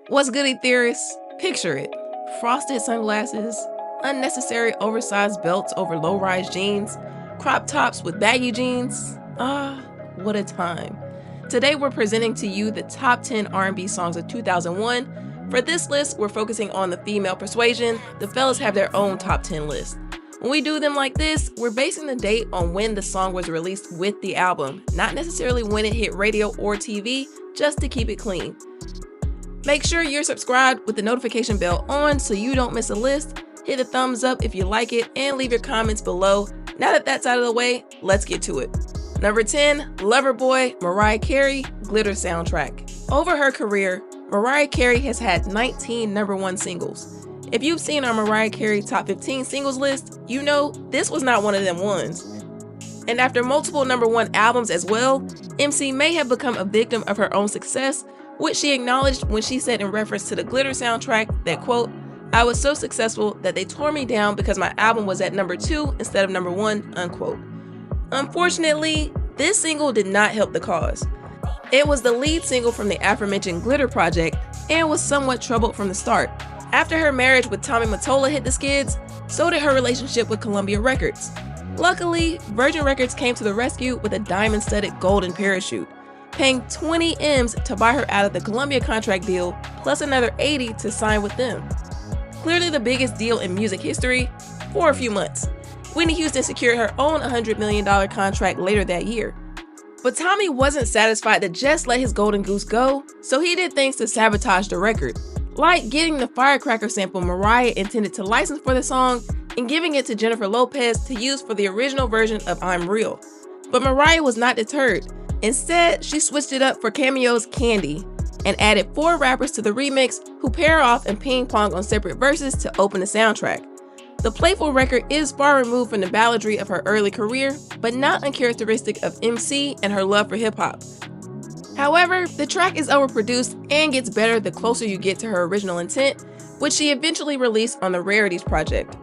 What's goody, theorists? Picture it. Frosted sunglasses, unnecessary oversized belts over low-rise jeans, crop tops with baggy jeans. What a time. Today we're presenting to you the top 10 R&B songs of 2001. For this list, we're focusing on the female persuasion. The fellas have their own top 10 list. When we do them like this, we're basing the date on when the song was released with the album, not necessarily when it hit radio or TV, just to keep it clean. Make sure you're subscribed with the notification bell on so you don't miss a list. Hit a thumbs up if you like it and leave your comments below. Now that that's out of the way, let's get to it. Number 10, Loverboy, Mariah Carey, Glitter soundtrack. Over her career, Mariah Carey has had 19 #1 singles. If you've seen our Mariah Carey top 15 singles list, you know this was not one of them ones. And after multiple #1 albums as well, MC may have become a victim of her own success, which she acknowledged when she said in reference to the Glitter soundtrack that, quote, "I was so successful that they tore me down because my album was at #2 instead of #1, unquote. Unfortunately, this single did not help the cause. It was the lead single from the aforementioned Glitter project and was somewhat troubled from the start. After her marriage with Tommy Mottola hit the skids, so did her relationship with Columbia Records. Luckily, Virgin Records came to the rescue with a diamond-studded golden parachute, paying 20 M's to buy her out of the Columbia contract deal, plus another 80 to sign with them. Clearly the biggest deal in music history for a few months. Whitney Houston secured her own $100 million contract later that year. But Tommy wasn't satisfied to just let his golden goose go, so he did things to sabotage the record, like getting the firecracker sample Mariah intended to license for the song and giving it to Jennifer Lopez to use for the original version of I'm Real. But Mariah was not deterred. Instead, she switched it up for Cameo's Candy and added 4 rappers to the remix who pair off and ping pong on separate verses to open the soundtrack. The playful record is far removed from the balladry of her early career, but not uncharacteristic of MC and her love for hip-hop. However, the track is overproduced and gets better the closer you get to her original intent, which she eventually released on the Rarities project.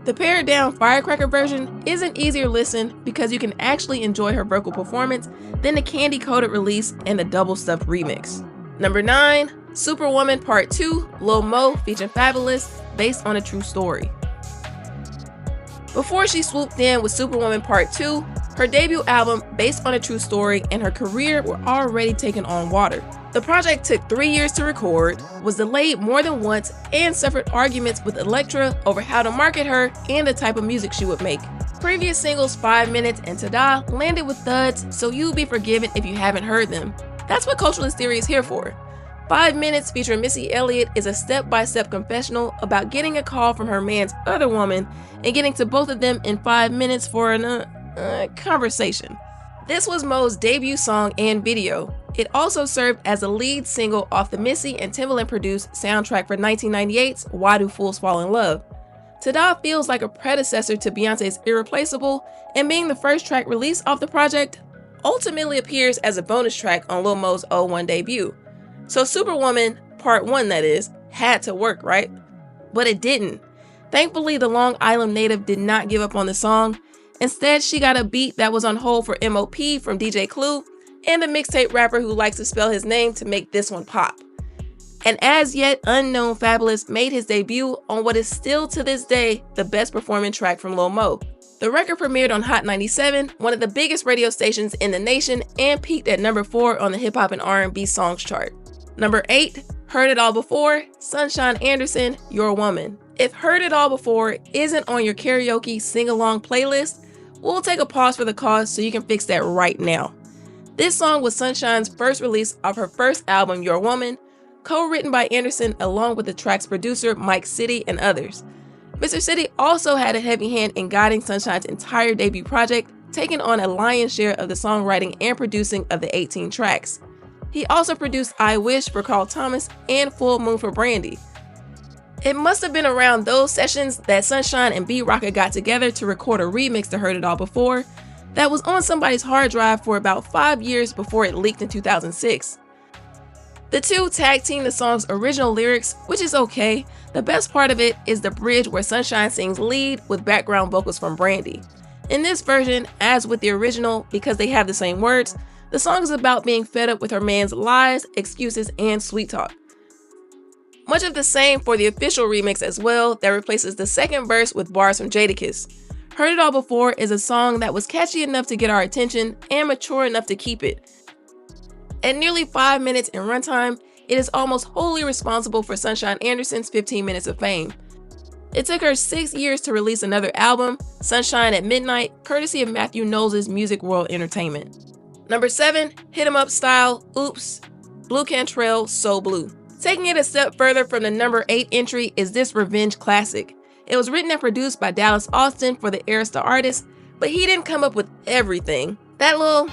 The pared-down Firecracker version is an easier listen because you can actually enjoy her vocal performance than the candy-coated release and the double-stuffed remix. Number 9, Superwoman Part 2, Lil Mo featuring Fabulous, based on a true story. Before she swooped in with Superwoman Part 2, her debut album, based on a true story, and her career were already taking on water. The project took 3 years to record, was delayed more than once, and suffered arguments with Elektra over how to market her and the type of music she would make. Previous singles 5 Minutes and Tada landed with thuds, so you'll be forgiven if you haven't heard them. That's what Culturalist Theory is here for. 5 Minutes featuring Missy Elliott is a step-by-step confessional about getting a call from her man's other woman and getting to both of them in 5 minutes for an conversation. This was Mo's debut song and video. It also served as a lead single off the Missy and Timbaland produced soundtrack for 1998's Why Do Fools Fall in Love. Tada feels like a predecessor to Beyonce's Irreplaceable, and being the first track released off the project, ultimately appears as a bonus track on Lil Mo's 01 debut. So Superwoman, Part 1 that is, had to work, right? But it didn't. Thankfully, the Long Island native did not give up on the song. Instead, she got a beat that was on hold for MOP from DJ Clue, and a mixtape rapper who likes to spell his name to make this one pop. An as yet unknown Fabulous made his debut on what is still to this day the best performing track from Lil Mo. The record premiered on Hot 97, one of the biggest radio stations in the nation, and peaked at number 4 on the hip hop and R&B songs chart. Number 8, Heard It All Before, Sunshine Anderson, Your Woman. If Heard It All Before isn't on your karaoke sing-along playlist, we'll take a pause for the cause so you can fix that right now. This song was Sunshine's first release of her first album, Your Woman, co-written by Anderson along with the track's producer Mike City and others. Mr. City also had a heavy hand in guiding Sunshine's entire debut project, taking on a lion's share of the songwriting and producing of the 18 tracks. He also produced I Wish for Carl Thomas and Full Moon for Brandy. It must have been around those sessions that Sunshine and B-Rocka got together to record a remix to Heard It All Before that was on somebody's hard drive for about 5 years before it leaked in 2006. The two tag teamed the song's original lyrics, which is okay. The best part of it is the bridge where Sunshine sings lead with background vocals from Brandy. In this version, as with the original, because they have the same words, the song is about being fed up with her man's lies, excuses, and sweet talk. Much of the same for the official remix as well, that replaces the second verse with bars from Jadakiss. Heard It All Before is a song that was catchy enough to get our attention and mature enough to keep it. At nearly 5 minutes in runtime, it is almost wholly responsible for Sunshine Anderson's 15 minutes of fame. It took her 6 years to release another album, Sunshine at Midnight, courtesy of Matthew Knowles' Music World Entertainment. Number 7, Hit 'Em Up Style, Oops, Blue Cantrell, So Blue. Taking it a step further from the number 8 entry is this revenge classic. It was written and produced by Dallas Austin for the Arista artist, but he didn't come up with everything. That little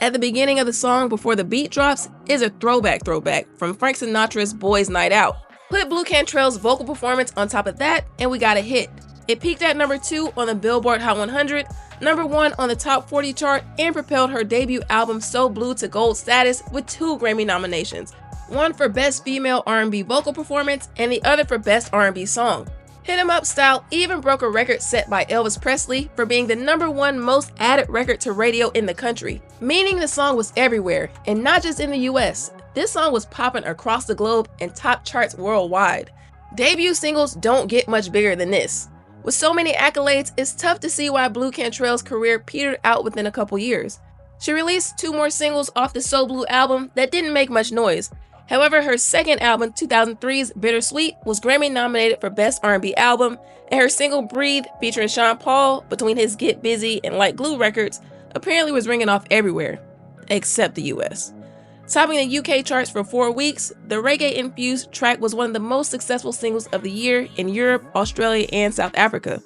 at the beginning of the song before the beat drops is a throwback from Frank Sinatra's Boys Night Out. Put Blue Cantrell's vocal performance on top of that and we got a hit. It peaked at number 2 on the Billboard Hot 100, number 1 on the Top 40 chart, and propelled her debut album So Blue to gold status with 2 Grammy nominations. One for Best Female R&B Vocal Performance and the other for Best R&B Song. Hit 'Em Up Style even broke a record set by Elvis Presley for being the number 1 most added record to radio in the country, meaning the song was everywhere, and not just in the US. This song was popping across the globe and top charts worldwide. Debut singles don't get much bigger than this. With so many accolades, it's tough to see why Blue Cantrell's career petered out within a couple years. She released 2 more singles off the So Blue album that didn't make much noise. However, her second album, 2003's Bittersweet, was Grammy nominated for Best R&B Album, and her single Breathe, featuring Sean Paul between his Get Busy and Like Glue records, apparently was ringing off everywhere, except the US. Topping the UK charts for 4 weeks, the reggae-infused track was one of the most successful singles of the year in Europe, Australia, and South Africa.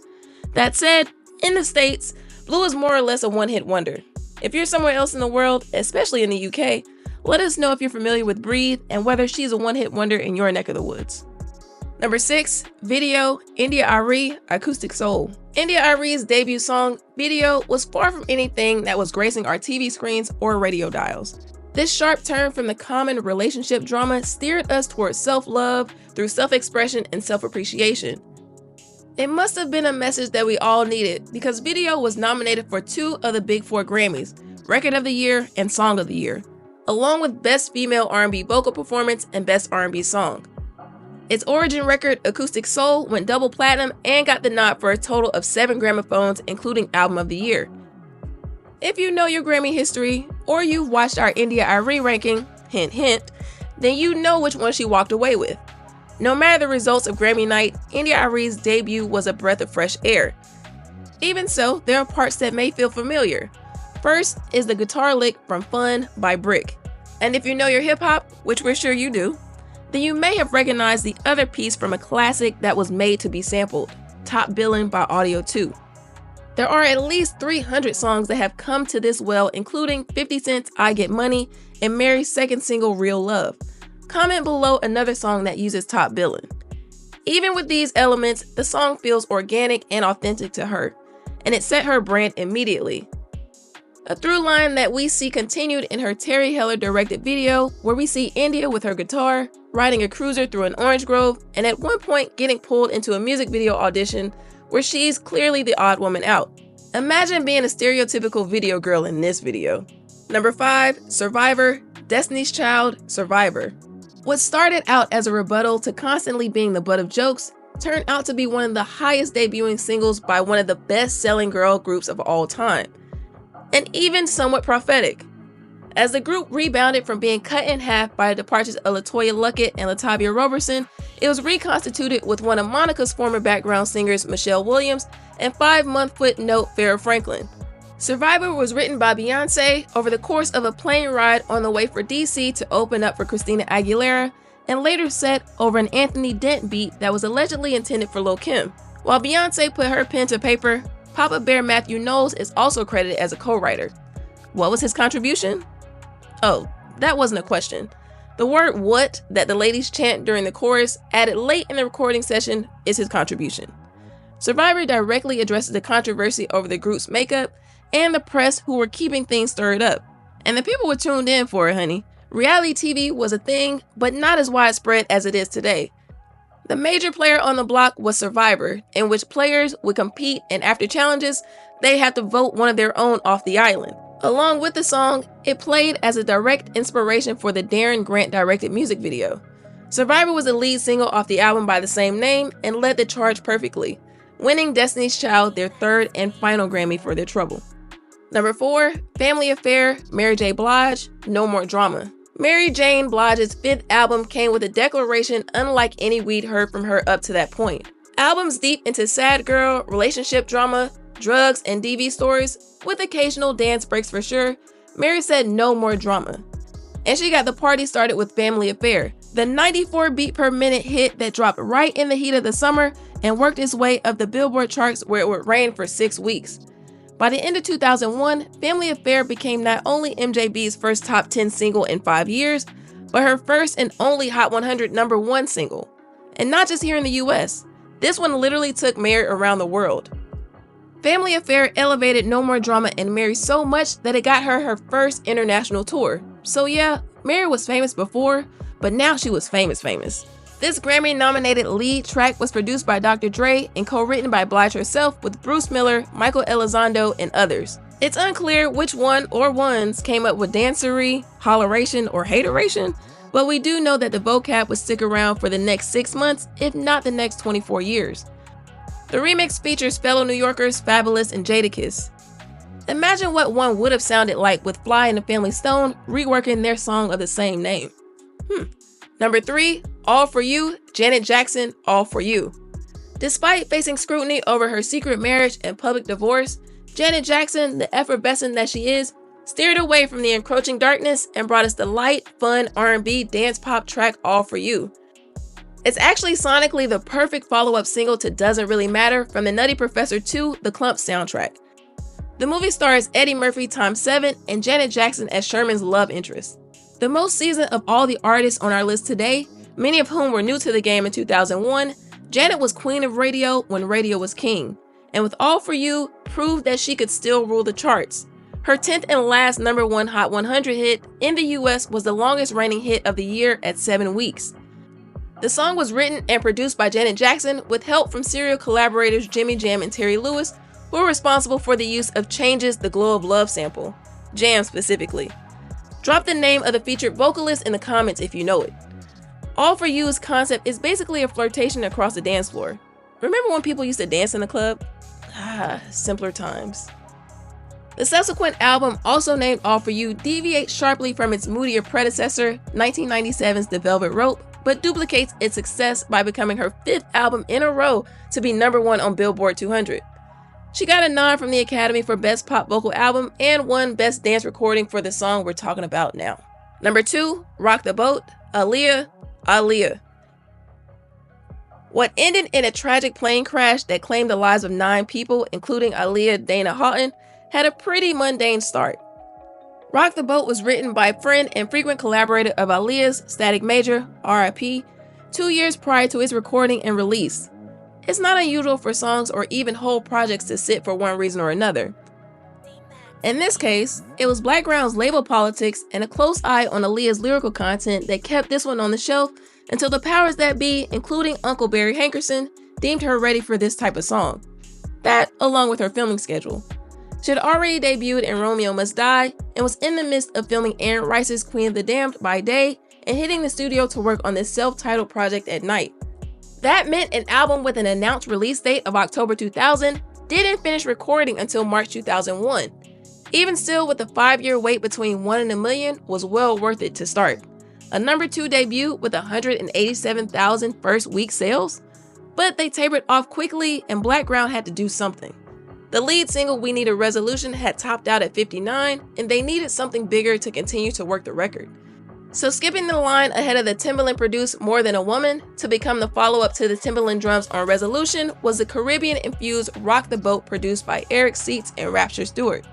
That said, in the States, Blue is more or less a one-hit wonder. If you're somewhere else in the world, especially in the UK, let us know if you're familiar with Breathe and whether she's a one-hit wonder in your neck of the woods. Number 6, Video, India Arie, Acoustic Soul. India Arie's debut song, Video, was far from anything that was gracing our TV screens or radio dials. This sharp turn from the common relationship drama steered us towards self-love through self-expression and self-appreciation. It must have been a message that we all needed because Video was nominated for 2 of the Big 4 Grammys, Record of the Year and Song of the Year, along with Best Female R&B Vocal Performance and Best R&B Song. Its origin record, Acoustic Soul, went double platinum and got the nod for a total of 7 Gramophones, including Album of the Year. If you know your Grammy history, or you've watched our India Arie ranking, hint hint, then you know which one she walked away with. No matter the results of Grammy night, India Arie's debut was a breath of fresh air. Even so, there are parts that may feel familiar. First is the guitar lick from Fun by Brick. And if you know your hip-hop, which we're sure you do, then you may have recognized the other piece from a classic that was made to be sampled, Top Billin' by Audio 2. There are at least 300 songs that have come to this well, including 50 Cent's I Get Money and Mary's second single, Real Love. Comment below another song that uses Top Billin'. Even with these elements, the song feels organic and authentic to her, and it set her brand immediately. A through line that we see continued in her Terry Heller directed video, where we see India with her guitar, riding a cruiser through an orange grove, and at one point getting pulled into a music video audition where she's clearly the odd woman out. Imagine being a stereotypical video girl in this video. Number 5, Survivor, Destiny's Child, Survivor. What started out as a rebuttal to constantly being the butt of jokes turned out to be one of the highest debuting singles by one of the best-selling girl groups of all time, and even somewhat prophetic. As the group rebounded from being cut in half by the departures of LaToya Luckett and Latavia Roberson, it was reconstituted with one of Monica's former background singers, Michelle Williams, and 5-month footnote Farrah Franklin. Survivor was written by Beyonce over the course of a plane ride on the way for DC to open up for Christina Aguilera, and later set over an Anthony Dent beat that was allegedly intended for Lil' Kim. While Beyonce put her pen to paper, Papa Bear Matthew Knowles is also credited as a co-writer. What was his contribution? Oh, that wasn't a question. The word "what" that the ladies chant during the chorus, added late in the recording session, is his contribution. Survivor directly addresses the controversy over the group's makeup and the press who were keeping things stirred up. And the people were tuned in for it, honey. Reality TV was a thing, but not as widespread as it is today. The major player on the block was Survivor, in which players would compete, and after challenges, they have to vote one of their own off the island. Along with the song, it played as a direct inspiration for the Darren Grant-directed music video. Survivor was the lead single off the album by the same name and led the charge perfectly, winning Destiny's Child their third and final Grammy for their trouble. Number 4, Family Affair, Mary J. Blige, No More Drama. Mary Jane Blige's 5th album came with a declaration unlike any we'd heard from her up to that point. Albums deep into sad girl, relationship drama, drugs, and DV stories, with occasional dance breaks for sure, Mary said no more drama. And she got the party started with Family Affair, the 94 beat per minute hit that dropped right in the heat of the summer and worked its way up the Billboard charts where it would reign for 6 weeks. By the end of 2001, Family Affair became not only MJB's first top 10 single in 5 years, but her first and only Hot 100 #1 single. And not just here in the US, this one literally took Mary around the world. Family Affair elevated No More Drama and Mary so much that it got her her first international tour. So yeah, Mary was famous before, but now she was famous. This Grammy-nominated lead track was produced by Dr. Dre and co-written by Blige herself with Bruce Miller, Michael Elizondo, and others. It's unclear which one or ones came up with dancery, holleration, or hateration, but we do know that the vocab would stick around for the next 6 months, if not the next 24 years. The remix features fellow New Yorkers Fabulous and Jadakiss. Imagine what one would have sounded like with Fly and the Family Stone reworking their song of the same name. Number 3, All For You, Janet Jackson, All For You. Despite facing scrutiny over her secret marriage and public divorce, Janet Jackson, the effervescent that she is, steered away from the encroaching darkness and brought us the light, fun R&B dance pop track All For You. It's actually sonically the perfect follow-up single to Doesn't Really Matter from the Nutty Professor 2, The Clump soundtrack. The movie stars Eddie Murphy ×7 and Janet Jackson as Sherman's love interest. The most seasoned of all the artists on our list today, many of whom were new to the game in 2001, Janet was queen of radio when radio was king, and with All For You, proved that she could still rule the charts. Her 10th and last #1 Hot 100 hit in the US was the longest reigning hit of the year at 7 weeks. The song was written and produced by Janet Jackson with help from serial collaborators Jimmy Jam and Terry Lewis, who were responsible for the use of Changes the Glow of Love sample, Jam specifically. Drop the name of the featured vocalist in the comments if you know it. All For You's concept is basically a flirtation across the dance floor. Remember when people used to dance in the club? Simpler times. The subsequent album, also named All For You, deviates sharply from its moodier predecessor, 1997's The Velvet Rope, but duplicates its success by becoming her 5th album in a row to be #1 on Billboard 200. She got a nod from the Academy for Best Pop Vocal Album and won Best Dance Recording for the song we're talking about now. Number 2, Rock the Boat, Aaliyah, Aaliyah. What ended in a tragic plane crash that claimed the lives of 9 people, including Aaliyah Dana Houghton, had a pretty mundane start. Rock the Boat was written by friend and frequent collaborator of Aaliyah's, Static Major, R.I.P., 2 years prior to its recording and release. It's not unusual for songs or even whole projects to sit for one reason or another. In this case, it was Blackground's label politics and a close eye on Aaliyah's lyrical content that kept this one on the shelf until the powers that be, including Uncle Barry Hankerson, deemed her ready for this type of song. That, along with her filming schedule. She had already debuted in Romeo Must Die and was in the midst of filming Aaron Rice's Queen of the Damned by day and hitting the studio to work on this self-titled project at night. That meant an album with an announced release date of October 2000 didn't finish recording until March 2001. Even still, with the 5-year wait between One in a Million was well worth it to start. A #2 debut with 187,000 first week sales? But they tapered off quickly and Blackground had to do something. The lead single We Need a Resolution had topped out at 59 and they needed something bigger to continue to work the record. So skipping the line ahead of the Timbaland-produced More Than a Woman to become the follow-up to the Timbaland drums on Resolution was the Caribbean-infused Rock the Boat produced by Eric Seitz and Rapture Stewart.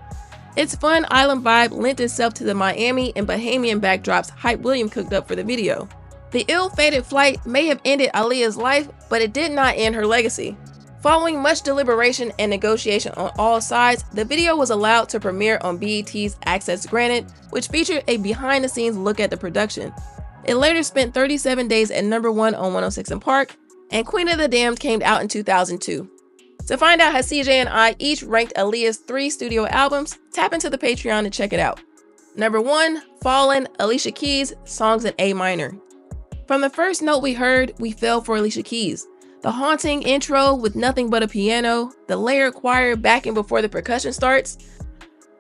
Its fun island vibe lent itself to the Miami and Bahamian backdrops Hype William cooked up for the video. The ill-fated flight may have ended Aaliyah's life, but it did not end her legacy. Following much deliberation and negotiation on all sides, the video was allowed to premiere on BET's Access Granted, which featured a behind-the-scenes look at the production. It later spent 37 days at #1 on 106 & Park, and Queen of the Damned came out in 2002. To find out how CJ and I each ranked Aaliyah's 3 studio albums, tap into the Patreon to check it out. Number 1, Fallen, Alicia Keys, songs in A minor. From the first note we heard, we fell for Alicia Keys. The haunting intro with nothing but a piano, the layered choir backing before the percussion starts.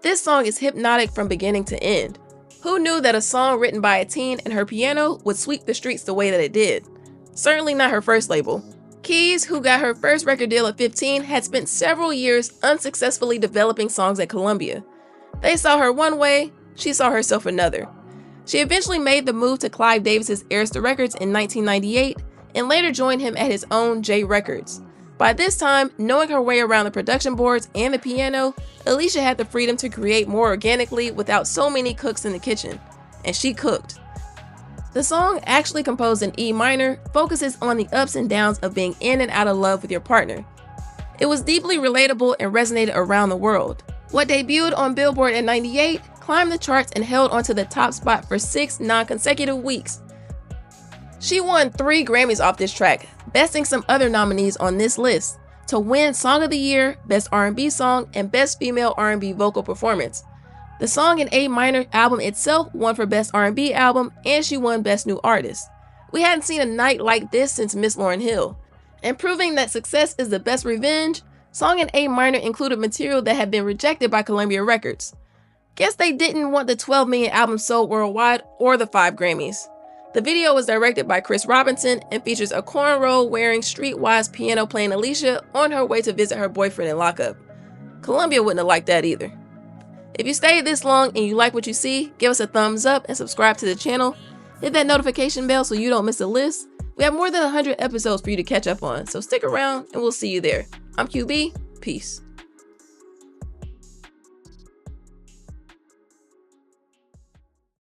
This song is hypnotic from beginning to end. Who knew that a song written by a teen and her piano would sweep the streets the way that it did? Certainly not her first label. Keys, who got her first record deal at 15, had spent several years unsuccessfully developing songs at Columbia. They saw her one way, she saw herself another. She eventually made the move to Clive Davis's Arista Records in 1998 and later joined him at his own J Records. By this time, knowing her way around the production boards and the piano, Alicia had the freedom to create more organically without so many cooks in the kitchen. And she cooked. The song, actually composed in E minor, focuses on the ups and downs of being in and out of love with your partner. It was deeply relatable and resonated around the world. What debuted on Billboard at 98 climbed the charts and held onto the top spot for 6 non-consecutive weeks. She won 3 Grammys off this track, besting some other nominees on this list, to win Song of the Year, Best R&B Song, and Best Female R&B Vocal Performance. The song in A minor album itself won for Best R&B Album, and she won Best New Artist. We hadn't seen a night like this since Miss Lauryn Hill. And proving that success is the best revenge, Song in A minor included material that had been rejected by Columbia Records. Guess they didn't want the 12 million albums sold worldwide or the 5 Grammys. The video was directed by Chris Robinson and features a cornrow-wearing, streetwise piano-playing Alicia on her way to visit her boyfriend in lockup. Columbia wouldn't have liked that either. If you stayed this long and you like what you see, give us a thumbs up and subscribe to the channel. Hit that notification bell so you don't miss a list. We have more than 100 episodes for you to catch up on, so stick around and we'll see you there. I'm QB, peace.